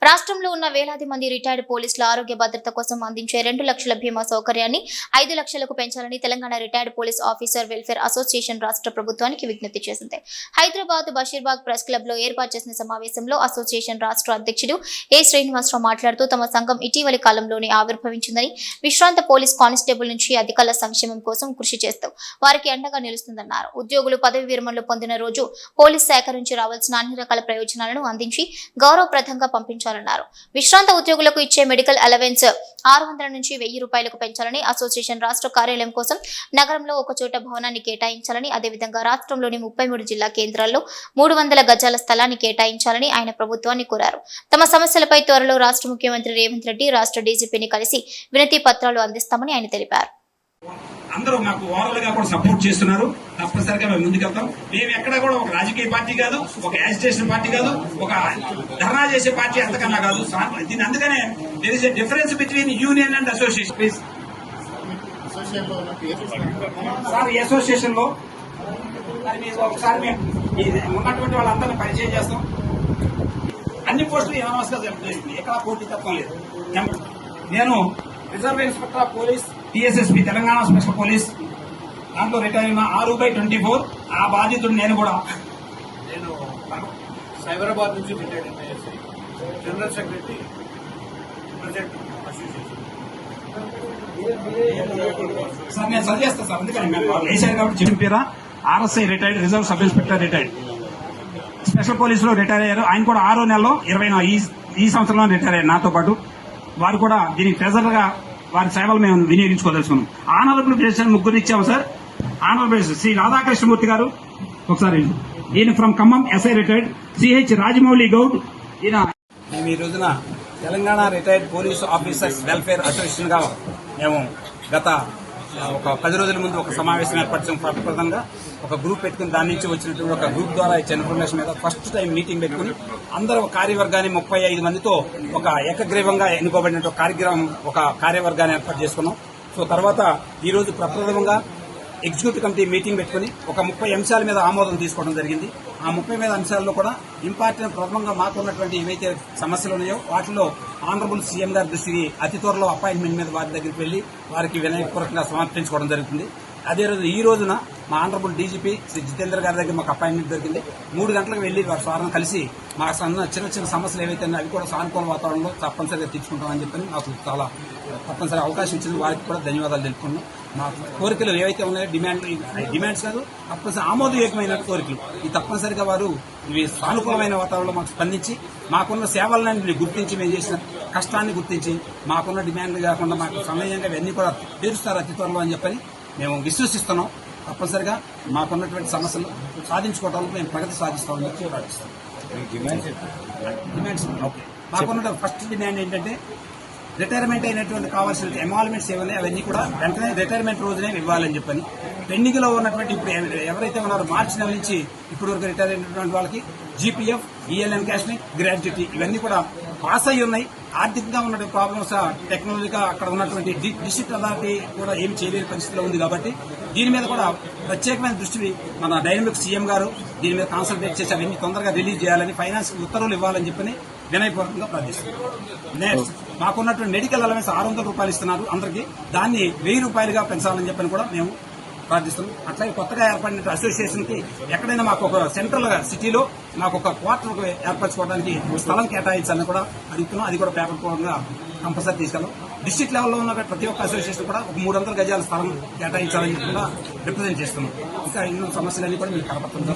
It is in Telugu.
రాష్ట్రంలో ఉన్న వేలాది మంది రిటైర్డ్ పోలీసుల ఆరోగ్య భద్రత కోసం అందించే 2 లక్షల బీమా సౌకర్యాన్ని 5 లక్షలకు పెంచాలని Telangana retired police officer welfare association రాష్ట్ర ప్రభుత్వానికి విజ్ఞప్తి చేసింది. హైదరాబాద్ బషీర్బాగ్ ప్రెస్ క్లబ్ లో ఏర్పాటు చేసిన సమావేశంలో అసోసియేషన్ రాష్ట్ర అధ్యక్షుడు ఏ శ్రీనివాసరావు మాట్లాడుతూ తమ సంఘం ఇటీవలి కాలంలోనే ఆవిర్భవించిందని, విశ్రాంత పోలీస్ కానిస్టేబుల్ నుంచి అధికారుల సంక్షేమం కోసం కృషి చేస్తూ వారికి అండగా నిలుస్తుందన్నారు. ఉద్యోగులు పదవి విరమణలు పొందిన రోజు పోలీస్ శాఖ నుంచి రావాల్సిన అన్ని రకాల ప్రయోజనాలను అందించి గౌరవప్రదంగా పంపించాలన్నారు. విశ్రాంత ఉద్యోగులకు ఇచ్చే మెడికల్ అలవెన్స్ 600 నుంచి 1000 రూపాయలకు పెంచాలని, అసోసియేషన్ రాష్ట్ర కార్యాలయం కోసం నగరంలో ఒక చోట భవనాన్ని కేటాయించాలని, అదేవిధంగా రాష్ట్రంలోని 33 జిల్లా కేంద్రాల్లో 300 గజాల స్థలాన్ని కేటాయించాలని ఆయన ప్రభుత్వాన్ని కోరారు. తమ సమస్యలపై త్వరలో రాష్ట్ర ముఖ్యమంత్రి రేవంత్ రెడ్డి రాష్ట్ర డీజీపీని కలిసి వినతి పత్రాలు అందిస్తామని ఆయన తెలిపారు. అందరూ మాకు ఓవరాల్ గా కూడా సపోర్ట్ చేస్తున్నారు. తప్పనిసరిగా మేము ముందుకెళ్తాం. మేము ఎక్కడ కూడా ఒక రాజకీయ పార్టీ కాదు, ఒక యాజిటేషన్ పార్టీ కాదు, ఒక ధర్నా చేసే పార్టీ అంతకన్నా కాదు. దీని అందుకనే there is a difference between union and association. Please sir, ఈ అసోసియేషన్ లో ఒకసారి మేము ఉన్నటువంటి వాళ్ళందరినీ పరిచయం చేస్తాం. అన్ని పోస్టులు యూనివర్సిటీగా జరుగుతుంది, ఎక్కడ పోటీ తప్పం లేదు. నేను reserve inspector of police TSSP Telangana special police దాంట్లో రిటైర్ అయిన 6/24. ఆ బాధితుడు నేను కూడా. నేను సైబరాబాద్ నుంచి రిటైర్ అయిన general secretary president association. Sir నేను సజెస్తా సార్, అందుకని మేము వేసారు కాబట్టి చెప్పారా. RSI retired, reserve sub inspector retired, special పోలీసులో రిటైర్ అయ్యారు. ఆయన కూడా 6వ నెలలో 20 ఈ సంవత్సరంలో రిటైర్ అయ్యారు నాతో పాటు. వారు కూడా దీనికి ట్రెజరర్ గా వారి సేవలు మేము వినియోగించుకోదలుచుకున్నాం. ఆనరబుల్ ప్రెసిడెంట్ ముగ్గురు ఇచ్చాము సార్. ఆనరబుల్ ప్రెసిడెంట్ శ్రీ రాధాకృష్ణమూర్తి గారు ఒకసారి, ఈయన from Khammam SI retired. CH Rajamouli Goud, ఈయన. మేము ఈ రోజున Telangana retired police officers welfare association గా మేము గత ఒక 10 రోజుల ముందు ఒక సమావేశం ఏర్పరచడం. ప్రప్రదంగా ఒక గ్రూప్ పెట్టుకుని దాని నుంచి వచ్చినటువంటి ఒక గ్రూప్ ద్వారా ఇచ్చే ఇన్ఫర్మేషన్ మీద ఫస్ట్ టైం మీటింగ్ పెట్టుకుని అందరూ కార్యవర్గాన్ని 35 మందితో ఒక ఏకగ్రీవంగా ఎన్నుకోబడిన ఒక కార్యవర్గాన్ని ఏర్పాటు చేసుకున్నాం. సో తర్వాత ఈ రోజు ప్రప్రథమంగా ఎగ్జిక్యూటివ్ కమిటీ మీటింగ్ పెట్టుకుని ఒక 30 అంశాల మీద ఆమోదం తీసుకోవడం జరిగింది. ఆ 30 అంశాల్లో కూడా ఇంపార్టెంట్ ప్రథమంగా మాకున్నటువంటి ఏవైతే సమస్యలు ఉన్నాయో వాటిలో ఆనరబుల్ సీఎం గారి దృష్టికి అతి త్వరలో అపాయింట్మెంట్ మీద వారి దగ్గరికి వెళ్లి వారికి వినయపూర్వకంగా సమర్పించుకోవడం జరుగుతుంది. అదే రోజు ఈ రోజున మా ఆనరబుల్ డీజీపీ శ్రీ జితేంద్ర గారి దగ్గర మాకు అపాయింట్మెంట్ దొరికింది. 3 గంటలకు వెళ్లి వారి సార్ను కలిసి మా చిన్న సమస్యలు ఏవైతే ఉన్నాయో అవి కూడా సానుకూల వాతావరణంలో తప్పనిసరిగా తీర్చుకుంటామని చెప్పని మాకు చాలా తప్పనిసరి అవకాశం ఇచ్చింది. వారికి కూడా ధన్యవాదాలు తెలుపుకున్నాం. మా కోరికలు ఏవైతే ఉన్నాయో డిమాండ్స్ కాదు, తప్పనిసరి ఆమోదయోగ్యమైన కోరికలు ఈ తప్పనిసరిగా వారు ఇవి సానుకూలమైన వాతావరణంలో మాకు స్పందించి మాకున్న సేవలను గుర్తించి మేము చేసిన కష్టాన్ని గుర్తించి మాకున్న డిమాండ్లు కాకుండా మాకు సమయంగా ఇవన్నీ కూడా తీరుస్తారు అతి త్వరలో అని చెప్పని మేము విశ్వసిస్తున్నాం. తప్పనిసరిగా మాకున్నటువంటి సమస్యలు సాధించుకోవడానికి మేము ప్రగతి సాధిస్తామని చెప్పి భావిస్తాం. Demands okay. మాకున్న ఫస్ట్ డిమాండ్ ఏంటంటే రిటైర్మెంట్ అయినటువంటి కావాల్సిన ఎమాల్మెంట్స్ ఏమన్నా అవన్నీ కూడా వెంటనే రిటైర్మెంట్ రోజునే ఇవ్వాలని చెప్పని, పెండింగ్ లో ఉన్నటువంటి ఇప్పుడు ఎవరైతే ఉన్నారో మార్చి నెల నుంచి ఇప్పటి వరకు రిటైర్ అయినటువంటి వాళ్ళకి జీపీఎఫ్, ఈఎల్ఎన్ క్యాష్మెంట్, గ్రాడ్యుటీ ఇవన్నీ కూడా పాస్ అయ్యి ఉన్నాయి. ఆర్థికంగా ఉన్న ప్రాబ్లమ్స్ టెక్నాలజీగా అక్కడ ఉన్నటువంటి డిస్ట్రిక్ట్ అథారిటీ కూడా ఏం చేయలేని పరిస్థితిలో ఉంది. కాబట్టి దీని మీద కూడా ప్రత్యేకమైన దృష్టి మన డైనమిక్ సీఎం గారు దీని మీద కాన్సన్ట్రేట్ చేసి అవన్నీ తొందరగా రిలీజ్ చేయాలని, ఫైనాన్స్ ఉత్తర్వులు ఇవ్వాలని చెప్పని వినయపూర్వకంగా ప్రార్థిస్తున్నారు. నెక్స్ట్ మాకున్నటువంటి మెడికల్ అలవెన్స్ 600 రూపాయలు ఇస్తున్నారు అందరికీ, దాన్ని 1000 రూపాయలుగా పెంచాలని చెప్పని కూడా మేము ప్రార్థిస్తున్నాం. అట్లాగే కొత్తగా ఏర్పడిన అసోసియేషన్ కి ఎక్కడైనా మాకు ఒక సెంట్రల్ సిటీలో మాకు ఒక క్వార్టర్ ఏర్పరచుకోవడానికి స్థలం కేటాయించాలని కూడా అడుగుతున్నాం. అది కూడా పేపర్ పూర్వకంగా కంపల్సరీ తీసుకెళ్ళాం. డిస్టిక్ లెవెల్లో ఉన్న ప్రతి ఒక్క అసోసియేషన్ కూడా ఒక 300 గజాల స్థలం కేటాయించాలని కూడా రిప్రజెంట్ చేస్తున్నాం. ఇంకా ఎన్నో సమస్యలన్నీ కూడా మీకు కనపడుతుంది.